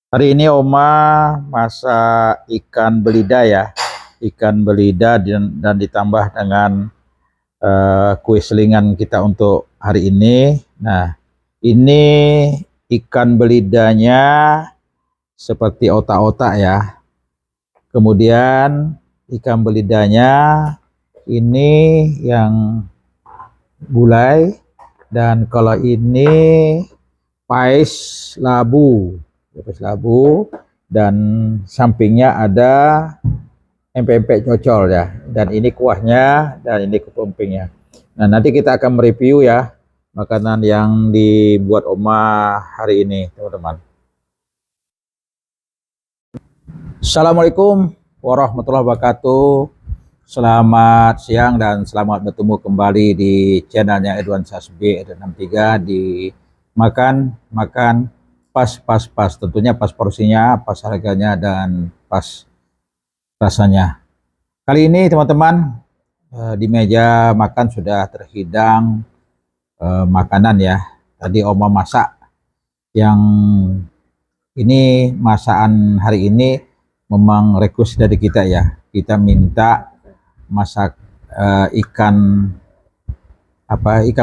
Hari ini Oma masak ikan belida ya, ikan belida dan ditambah dengan kue selingan kita untuk hari ini. Nah, ini ikan belidanya seperti otak-otak ya. Kemudian ikan belidanya ini yang gulai, dan kalau ini pais labu, dan sampingnya ada empek-empek cocol ya, dan ini kuahnya dan ini kepompengnya. Nah, nanti kita akan mereview ya makanan yang dibuat Oma hari ini, teman-teman. Assalamualaikum warahmatullahi wabarakatuh. Selamat siang dan selamat bertemu kembali di channelnya Edwan Sasbi Edwan 63 di makan pas, tentunya pas porsinya, pas harganya, dan pas rasanya. Kali ini teman-teman, di meja makan sudah terhidang makanan ya. Tadi Oma masak, yang ini masakan hari ini memang request dari kita ya. Kita minta masak ikan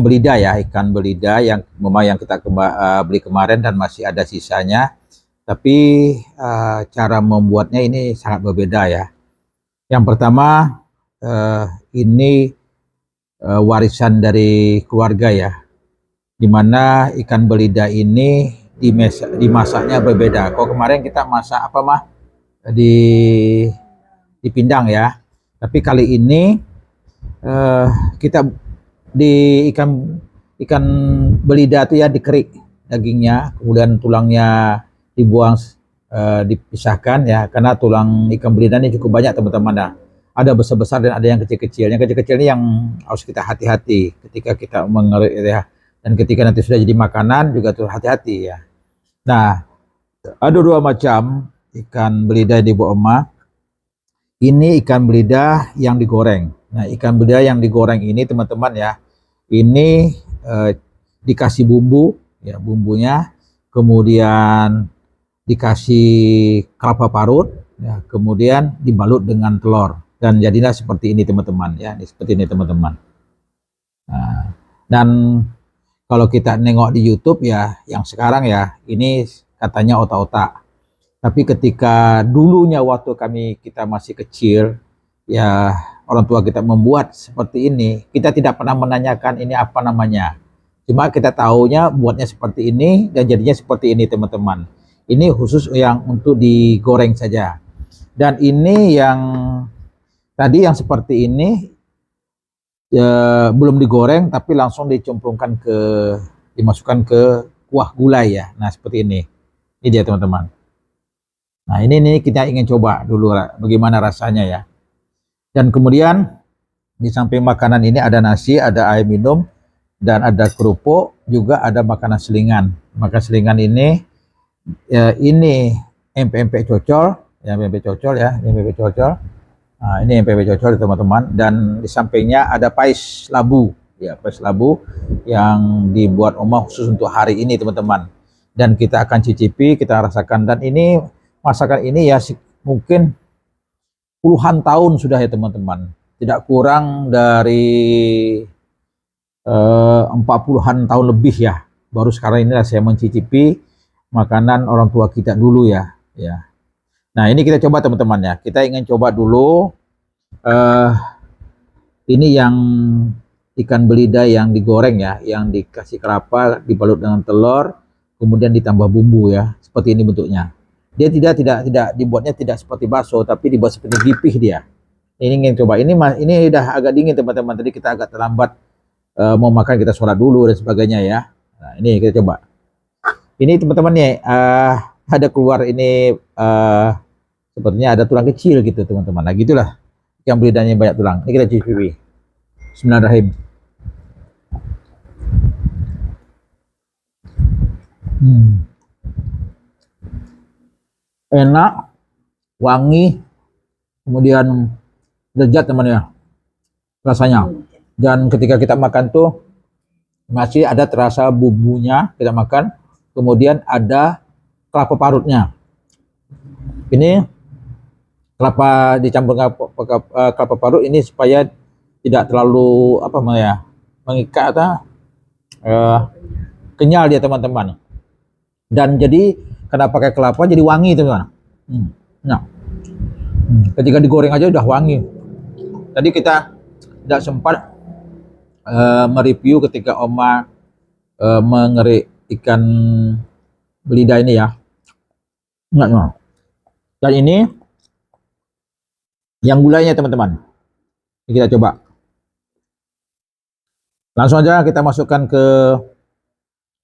belida ya, ikan belida yang memang yang kita beli kemarin dan masih ada sisanya. Tapi cara membuatnya ini sangat berbeda ya. Yang pertama, ini warisan dari keluarga ya, dimana ikan belida ini dimasaknya berbeda. Kalau kemarin kita masak apa mah dipindang ya, tapi kali ini kita di ikan belida itu ya dikerik dagingnya, kemudian tulangnya dibuang, dipisahkan ya, karena tulang ikan belida ini cukup banyak teman-teman. Nah, ada besar-besar dan ada yang kecil-kecil. Yang kecil-kecil ini yang harus kita hati-hati ketika kita mengerik ya, dan ketika nanti sudah jadi makanan juga tuh hati-hati ya. Nah, ada dua macam ikan belida di Bu Oma. Ini ikan belida yang digoreng. Nah, ikan belida yang digoreng ini teman-teman ya, ini dikasih bumbu ya, bumbunya, kemudian dikasih kelapa parut ya, kemudian dibalut dengan telur, dan jadilah seperti ini teman-teman ya, seperti ini teman-teman. Nah, dan kalau kita nengok di YouTube ya, yang sekarang ya, ini katanya otak-otak. Tapi ketika dulunya waktu kita masih kecil, ya orang tua kita membuat seperti ini, kita tidak pernah menanyakan ini apa namanya. Cuma kita tahunya buatnya seperti ini dan jadinya seperti ini teman-teman. Ini khusus yang untuk digoreng saja. Dan ini yang tadi yang seperti ini ya, belum digoreng tapi langsung dimasukkan ke kuah gulai ya. Nah, seperti ini. Ini dia teman-teman. Nah, ini kita ingin coba dulu bagaimana rasanya ya. Dan kemudian di samping makanan ini ada nasi, ada air minum, dan ada kerupuk, juga ada makanan selingan. Makanan selingan ini ya, ini empek-empek cocol, ya empek cocol ya, empek cocol. Nah, ini empek cocol teman-teman, dan di sampingnya ada pais labu, ya pais labu yang dibuat Oma khusus untuk hari ini teman-teman. Dan kita akan cicipi, kita rasakan, dan ini masakan ini ya mungkin puluhan tahun sudah ya teman-teman, tidak kurang dari 40-an tahun lebih ya, baru sekarang inilah saya mencicipi makanan orang tua kita dulu ya. Nah, ini kita coba teman-teman ya, kita ingin coba dulu ini yang ikan belida yang digoreng ya, yang dikasih kelapa, dibalut dengan telur, kemudian ditambah bumbu ya, seperti ini bentuknya. Dia tidak dibuatnya tidak seperti bakso, tapi dibuat seperti gipih dia. Ini ingin coba. Ini udah agak dingin teman-teman. Tadi kita agak terlambat mau makan, kita sholat dulu dan sebagainya ya. Nah, ini kita coba. Ini teman-teman nih ada keluar ini sepertinya ada tulang kecil gitu teman-teman. Nah, gitulah. Yang belidanya banyak tulang. Ini kita cicipi. Bismillahirrahmanirrahim. Enak, wangi, kemudian lezat teman-teman rasanya. Dan ketika kita makan tuh masih ada terasa bumbunya kita makan, kemudian ada kelapa parutnya. Ini kelapa dicampur kelapa parut ini supaya tidak terlalu apa namanya mengikat atau eh, kenyal dia teman-teman. Dan jadi karena pakai kelapa jadi wangi teman-teman. Nah, ketika digoreng aja udah wangi. Tadi kita tidak sempat mereview ketika Oma mengerik ikan belida ini ya. Enggak. Dan ini yang gulainya teman-teman. Ini kita coba. Langsung aja kita masukkan ke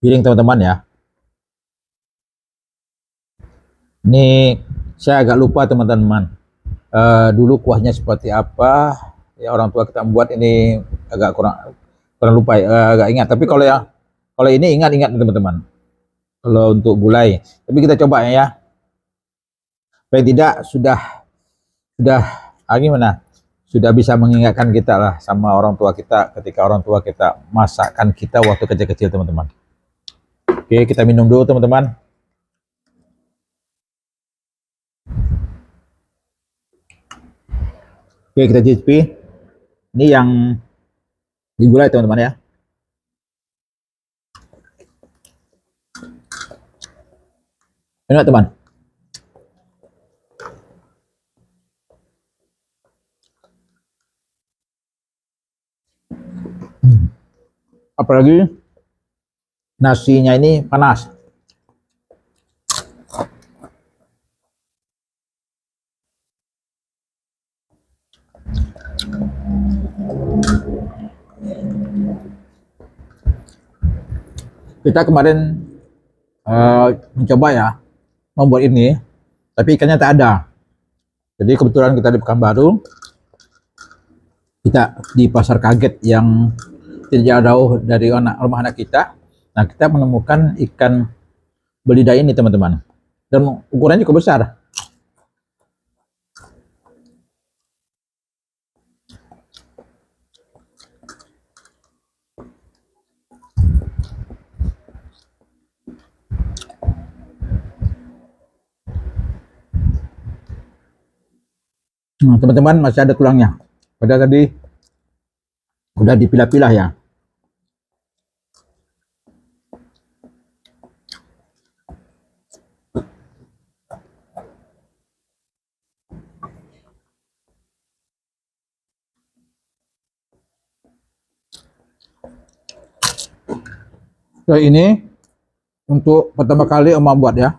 piring teman-teman ya. Ini saya agak lupa teman-teman. Dulu kuahnya seperti apa? Ya orang tua kita membuat ini agak kurang lupa, agak ingat. Tapi kalau ini ingat teman-teman. Kalau untuk gulai, tapi kita coba ya. Supaya tidak sudah gimana? Sudah bisa mengingatkan kita lah sama orang tua kita ketika orang tua kita masakkan kita waktu kecil-kecil teman-teman. Oke, kita minum dulu teman-teman. Oke, kita cicipi. Ini yang digulai teman-teman ya. Enak teman. Apalagi nasinya ini panas. Kita kemarin mencoba ya membuat ini, tapi ikannya tak ada. Jadi kebetulan kita di Pekanbaru, kita di pasar kaget yang tidak jauh dari rumah anak kita. Nah, kita menemukan ikan belida ini teman-teman, dan ukurannya cukup besar. Nah, teman-teman masih ada tulangnya. Padahal tadi udah dipilah-pilah ya. So, ini untuk pertama kali Oma buat ya.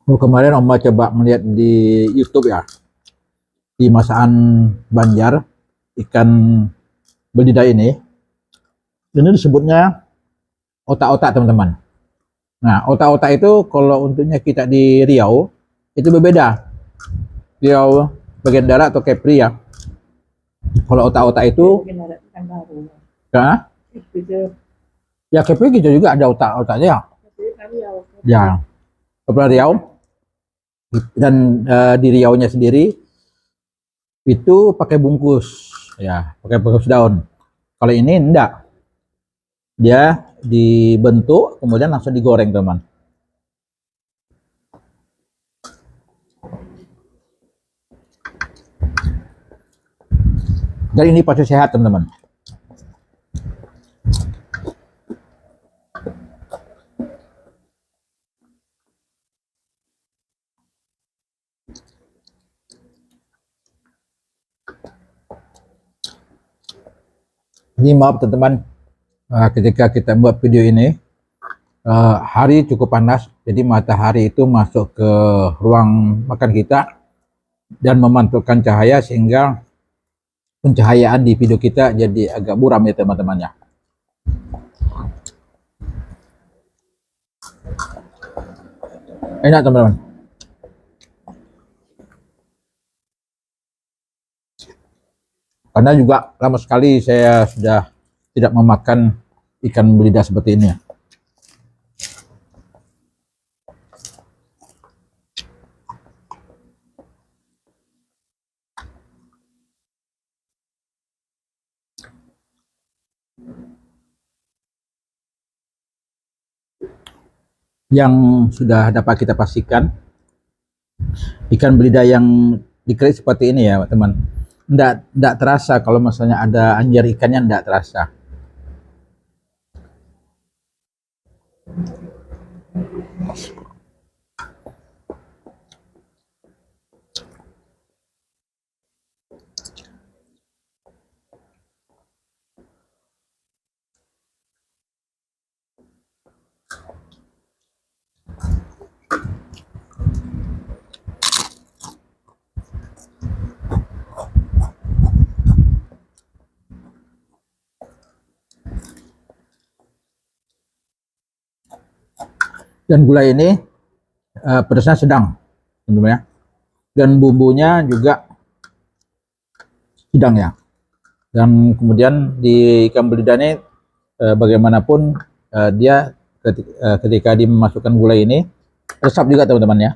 Kemarin Oma coba melihat di YouTube ya, di masakan Banjar, ikan belida ini disebutnya otak-otak teman-teman. Nah, otak-otak itu kalau untuknya kita di Riau itu berbeda. Riau bagian darat atau Kepri ya. Kalau otak-otak itu ya, ya Kepri gitu juga ada otak-otaknya ya. Ya, Kepulauan Riau dan di Riau-nya sendiri itu pakai bungkus ya, pakai bungkus daun. Kalau ini enggak, dia dibentuk kemudian langsung digoreng teman. Dan ini pasti sehat teman-teman. Ini maaf teman-teman, ketika kita buat video ini hari cukup panas, jadi matahari itu masuk ke ruang makan kita dan memantulkan cahaya sehingga pencahayaan di video kita jadi agak buram ya teman-teman ya. Enak teman-teman. Karena juga lama sekali saya sudah tidak memakan ikan belida seperti ini ya. yang sudah dapat kita pastikan, ikan belida yang dikerik seperti ini ya teman, enggak terasa kalau misalnya ada anjir ikannya, enggak terasa. Dan gula ini pedasnya sedang sebenarnya, dan bumbunya juga sedang ya. Dan kemudian di ikan belida ini bagaimanapun dia ketika dimasukkan gula ini resap juga teman-teman ya.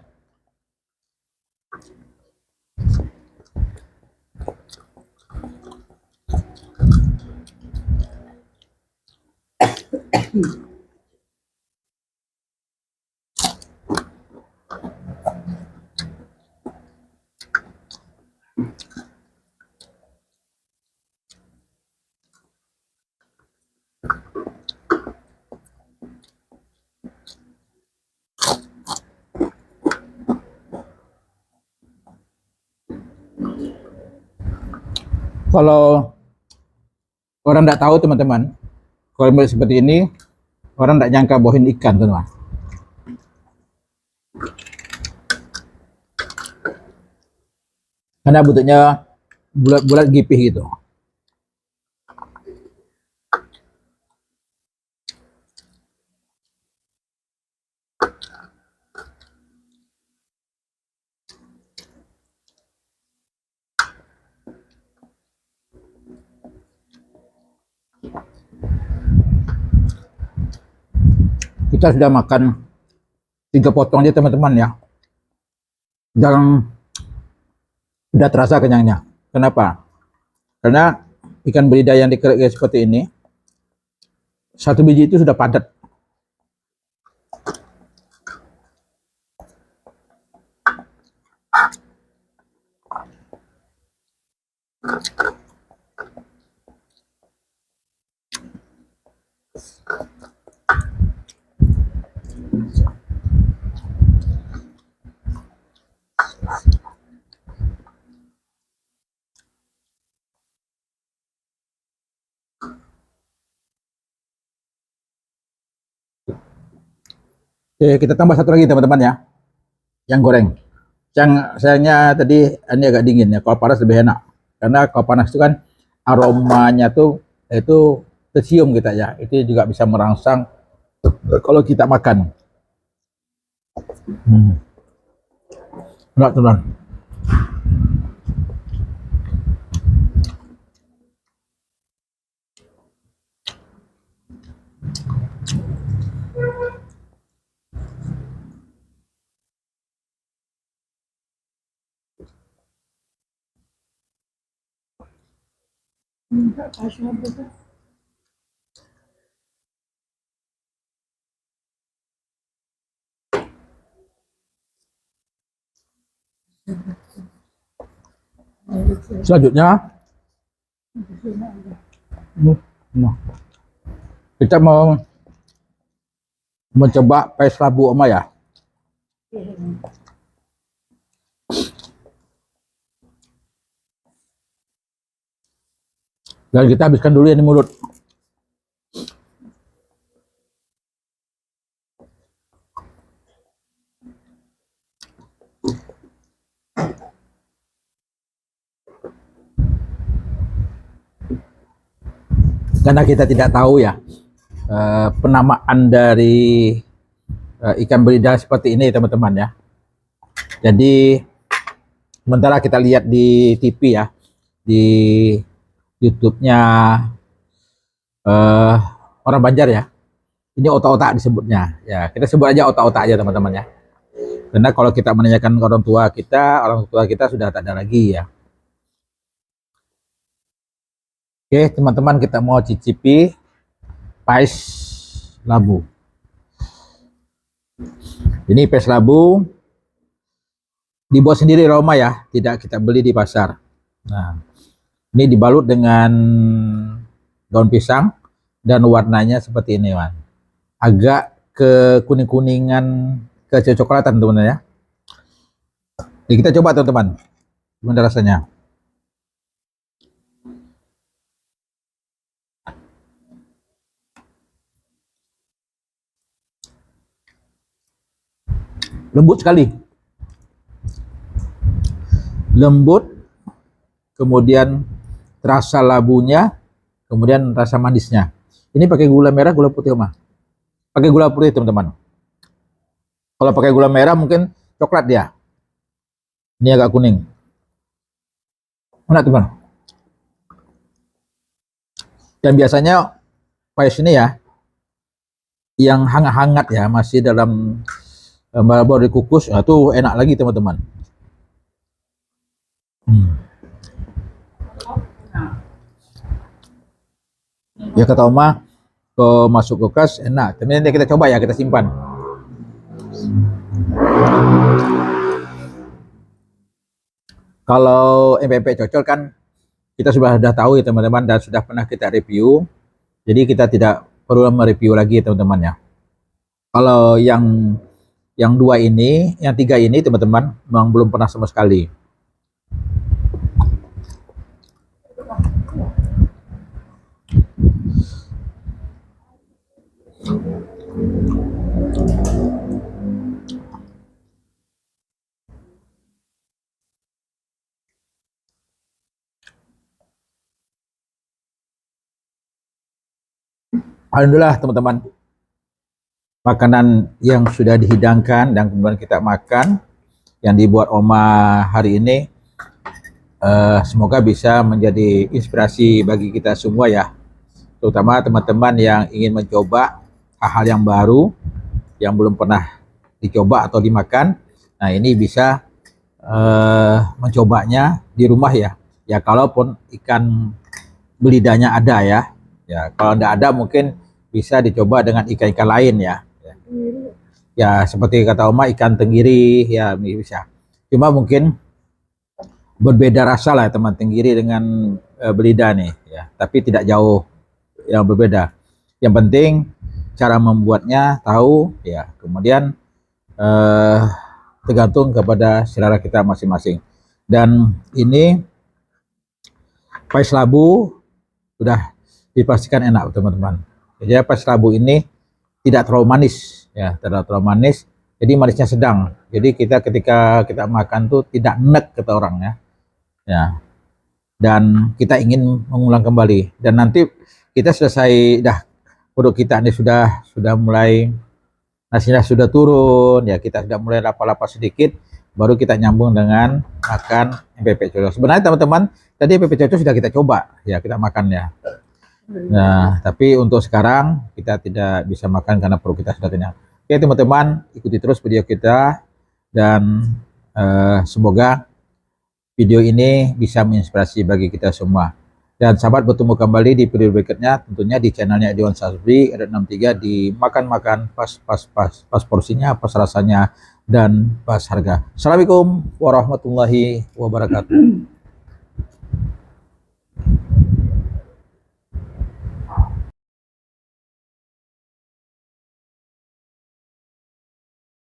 Kalau orang tidak tahu teman-teman, kalau seperti ini orang tidak nyangka bohin ikan teman-teman. Karena bentuknya bulat-bulat gipih gitu. Kita sudah makan 3 potong aja teman-teman ya, dan sudah terasa kenyangnya. Kenapa? Karena ikan belida yang dikerik seperti ini, satu biji itu sudah padat. Oke, kita tambah satu lagi teman-teman ya, yang goreng. Yang sayangnya tadi ini agak dingin ya, kalau panas lebih enak. Karena kalau panas itu kan aromanya tuh itu tercium kita ya, itu juga bisa merangsang kalau kita makan. Enggak teman. Selanjutnya, nah, kita mau mencoba pes labu Oma ya. Dan kita habiskan dulu yang di mulut. Karena kita tidak tahu ya penamaan dari ikan belida seperti ini teman-teman ya. Jadi sementara kita lihat di TV ya, di YouTube-nya orang Banjar ya, ini otak-otak disebutnya ya, kita sebut aja otak-otak aja teman-teman ya. Karena kalau kita menanyakan ke orang tua kita sudah tak ada lagi ya. Oke teman-teman, kita mau cicipi pais labu. Ini pes labu dibuat sendiri di rumah ya, tidak kita beli di pasar. Nah, ini dibalut dengan daun pisang dan warnanya seperti ini, Wan. Agak ke kuning-kuningan, ke coklatan teman-teman ya. Jadi kita coba teman-teman, gimana rasanya. Lembut sekali, lembut, kemudian terasa labunya, kemudian rasa manisnya. Ini pakai gula merah, gula putih mah. Pakai gula putih teman-teman. Kalau pakai gula merah mungkin coklat dia. Ini agak kuning. Enak teman. Dan biasanya pais ini ya, yang hangat-hangat ya, masih dalam baru dikukus, itu enak lagi teman-teman. Ya kata Oma, kalau masuk kulkas enak. Tapi nanti kita coba ya, kita simpan. Kalau MPP cocol kan kita sudah tahu ya teman-teman, dan sudah pernah kita review. Jadi kita tidak perlu mereview lagi teman-teman ya. Kalau yang dua ini, yang tiga ini teman-teman memang belum pernah sama sekali. Alhamdulillah teman-teman, makanan yang sudah dihidangkan dan kemudian kita makan, yang dibuat Oma hari ini, semoga bisa menjadi inspirasi bagi kita semua ya, terutama teman-teman yang ingin mencoba hal-hal yang baru yang belum pernah dicoba atau dimakan. Nah ini bisa mencobanya di rumah ya. Ya kalaupun ikan belidanya ada ya. Ya kalau tidak ada mungkin bisa dicoba dengan ikan-ikan lain ya. Ya seperti kata Oma, ikan tenggiri ya bisa. Cuma mungkin berbeda rasa lah teman, tenggiri dengan belida nih ya. Tapi tidak jauh yang berbeda. Yang penting cara membuatnya tahu ya. Kemudian tergantung kepada selera kita masing-masing. Dan ini pais labu sudah dipastikan enak teman-teman. Jadi pais labu ini tidak terlalu manis ya, tidak terlalu manis. Jadi manisnya sedang. Jadi kita ketika kita makan tuh tidak nek kata orang ya. Ya. Dan kita ingin mengulang kembali. Dan nanti kita selesai dah, produk kita ini sudah mulai nasinya sudah turun ya, kita sudah mulai lapa-lapa sedikit, baru kita nyambung dengan makan MPP cocol. Sebenarnya teman-teman, tadi MPP cocol sudah kita coba ya, kita makan ya. Nah, tapi untuk sekarang kita tidak bisa makan karena perut kita sudah kenyang. Oke teman-teman, ikuti terus video kita dan semoga video ini bisa menginspirasi bagi kita semua. Dan sahabat, bertemu kembali di video berikutnya, tentunya di channelnya Ediwan Sasbi, ada 63 di makan-makan pas porsinya, pas rasanya, dan pas harga. Assalamualaikum warahmatullahi wabarakatuh.